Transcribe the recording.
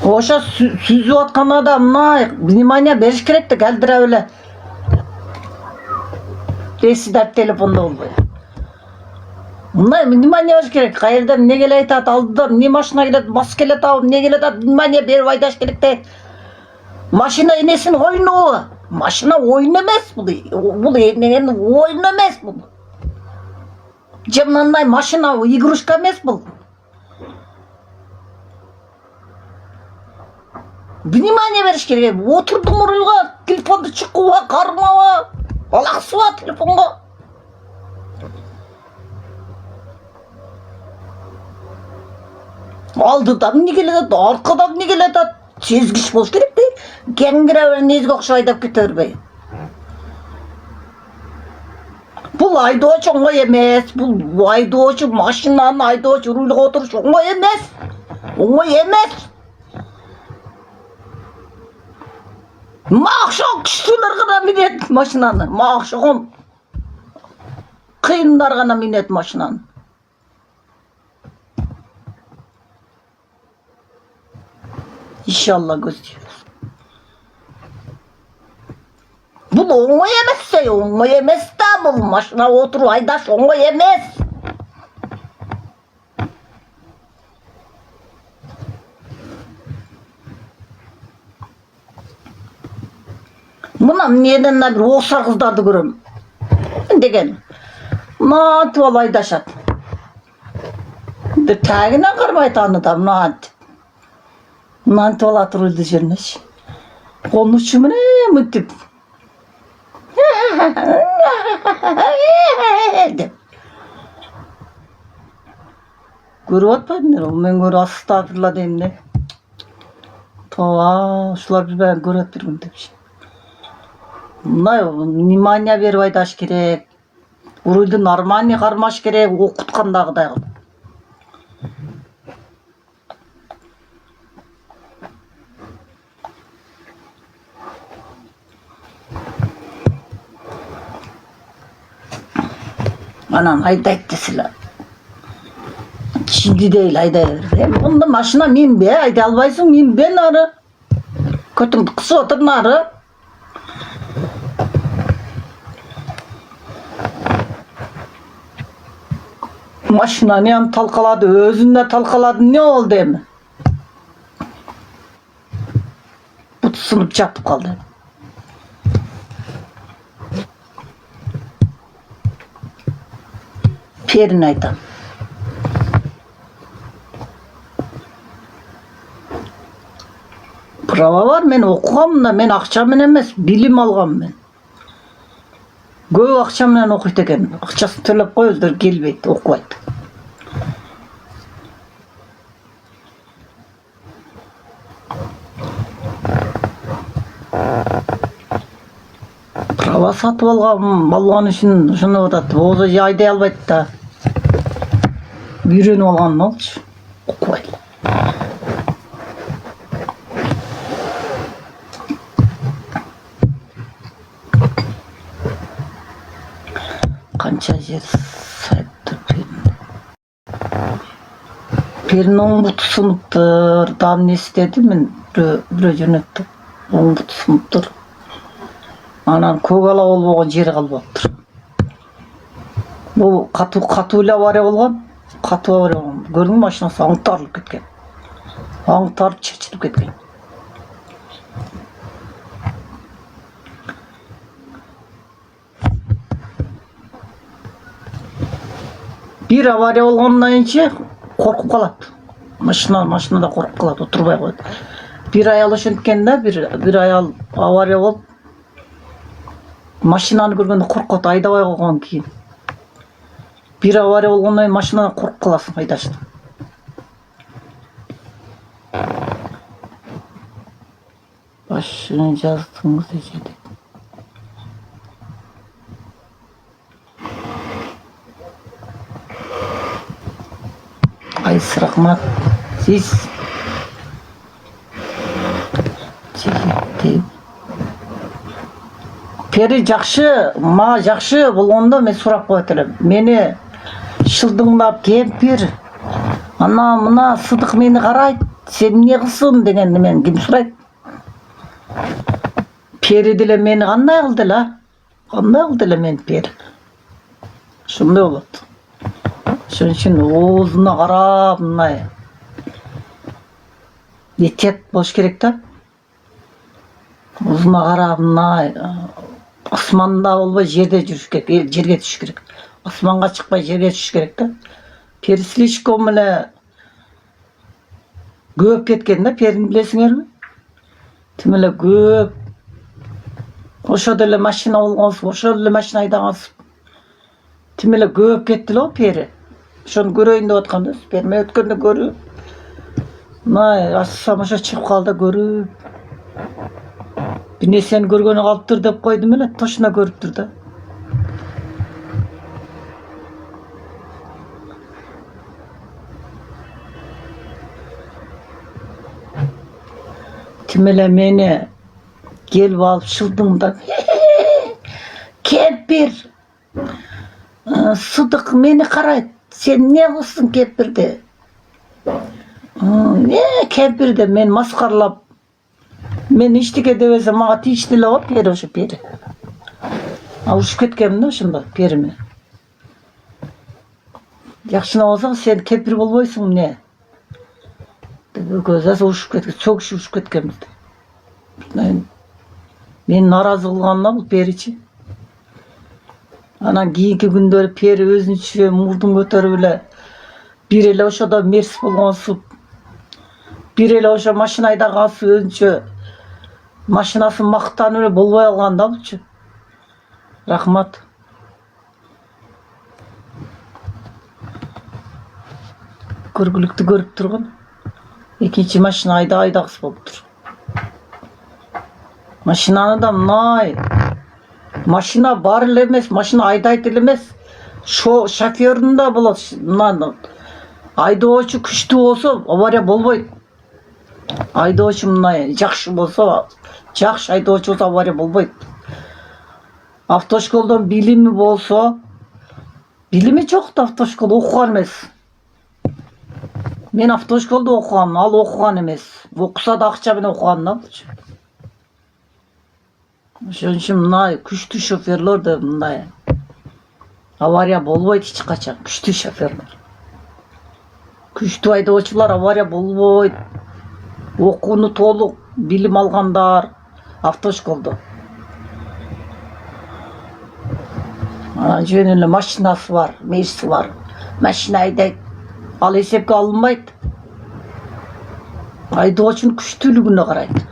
Ошо сүзүп аткан адам мына внимание бериш керек да калдыра беле. Ресидар телефонда болбой. Мына внимание бериш керек. Кайерден эмне келе айтат, алдыдан эмне машина келет, бас келет, эмне келет, внимание берип айдаш керек да. Машина энесин ойну. Машина oyun эмес бул. Бул эненин oyun эмес бул. Жамнандай машина игрушка эмес бул. Внимание бериш керек. Отурдуң урулга, телефонду чукуба, кармаба. Алаксыба телефонго. Алдыдан эмне келет, аркадан эмне келет, сезгич болуш керек да. Кеңгире бер незге окшоп айдап кете бербей. Бул айдоочу оңой эмес. Бул айдоочу машинаны айдоочу рулга отуруш оңой эмес. Оңой эмес. Макшок кишилер гана минет машинаны. Макшогон кыйындар гана минет машинаны. İnşallah gösteriyoruz. Bu oңой эмес, oңой эмес да бул машина отуруп айдаш оңой эмес. Мына менен бир окшар кыздарды көрөм. Деген. Мынантип алып айдашат. Тагына кармай тааныда мынантип. Мынантип алат рулду жеринечи. Колун учу менен мынтип. Деп. Көрүп атпайдыңдар, мен көрүп астагфирулла дейм да. Тооба, ушулар бир көрөт бирмин депчи. Мына внимание берип айдаш керек. Рулду нормально кармаш керек, окуткандагыдай кылып. Анан айдайт десилер. Şimdi değil ayday ver. Bunda maşına minbe, ayday albaysın minbe nары. Kötüm kısa otur nары. Maşinani ham talqaladı, özünde talqaladı, ne oldu emi? Bu sınıp çatıp kaldı. Perin aytan. Prava var, men okugam da, men akça menen emes, bilim algam men. Көп акча менен окуйт экен. Акчасын төлөп коебуздар, келбейт, окубайт. Права сатып алган үчүн ошону атат. Озо айдай албайт да. Үйрөнүп алган болчу. Окубайт. Kança jер сайттыр Перин оңбут сыныптыр. Дам не истеди мен бирөө жөнөттү. Оңбут сыныптыр. Анан көк ала болбогон жери калбаптыр. Бул катуу эле авария болгон. Катуу авария болгон. Көрдүңбү, машинасы аңтарылып кеткен. Аңтарып чечилип кеткен. Bir avariya olgandan kийин коркуп калат. Машинада коркуп калат, отурбай коет. Bir ayal ошенткен да, bir ayal авария болуп машинаны көргөндө коркот, айдабай койгон кийин. Bir авария болгондон кийин машинадан коркуп каласың айдаштан. Башын жаздыңыз дегенде. Айсы рахмат. Сиз Пери жакшы, ма жакшы болгондо мен сурап коет элем. Мени шылдыңдап кемпир, ана мына Сыдык мени карайт, Sen ne kılsın degende men kim surayt? Peri dile meni kanday kıldı la? Kanday kıldı la meni peri? Şunday bolot. Şun için oğuzuna karap mınay. Yetet boş kerek da. Oğuzuna karap mınay. Asmanda olbay jerde жүрүш керек, жерге түшүш керек. Asmanга чыкпай жерге түшүш керек да. Пери слишком эле көп кеткен да, перини билесиңерби? Тим эле көп. Ошо деле машина болгонсуп, ошо деле машина айдагансып. Тим эле көп кетти эле пери. Ошону көрөйүн деп атканда, перме өткөндө көрүп. Мына ассам ошо чыгып калды көрүп. Bir нерсени көргөнү калыптыр деп койдум эле, точно көрүптүр да. Тим эле мени келип алып шылдыңдап. Кемпир. Сыдык мени карайт. Сен не кылсың кемпирди? Кемпирди мен маскарлап. Мен иштике дебесем мага тийишти эле го пери ошо пери. Урушуп кеткенмин да ошондо периме. Жакшына болсоң сен кемпир болбойсуң эмне? Көзөс урушуп кеткен, чок урушуп кеткенбиз. Мен наразы кылганына бул перичи. Анан кийинки күндөрү пери өзүнчө мурдун көтөрүп эле бир эле ошодо мерс болгонсуп, бир эле ошо машина айдагансып өзүнчө машинасын мактанып эле болбой калган да булчу. Рахмат. Көргүлүктү көрүп тургун. Экинчи машина айдагысы болуптур. Машинаны да мынай. Машина бар эле эмес, машина айдайт эле эмес. Шофёрдун да болот. Мына айдоочу күчтүү болсо авария болбойт. Айдоочу мынай жакшы болсо, жакшы айдоочу болсо авария болбойт. Автошколдон билими болсо, билими жок да автошкол окуган эмес. Мен автошколду окугам, ал окуган эмес. Окуса да акча менен окуган да. Ошон үчүн мындай күчтүү шофёрлор да мындай авария болбойт эч качан, күчтүү шофёрлор. Күчтүү айдоочулар авария болбойт. Окууну толук билим алгандар автошколдо. Анан жөн эле машинасы бар, мерси бар. Машина айдайт. Ал эсепке алынбайт. Айдоочунун күчтүүлүгүнө карайт.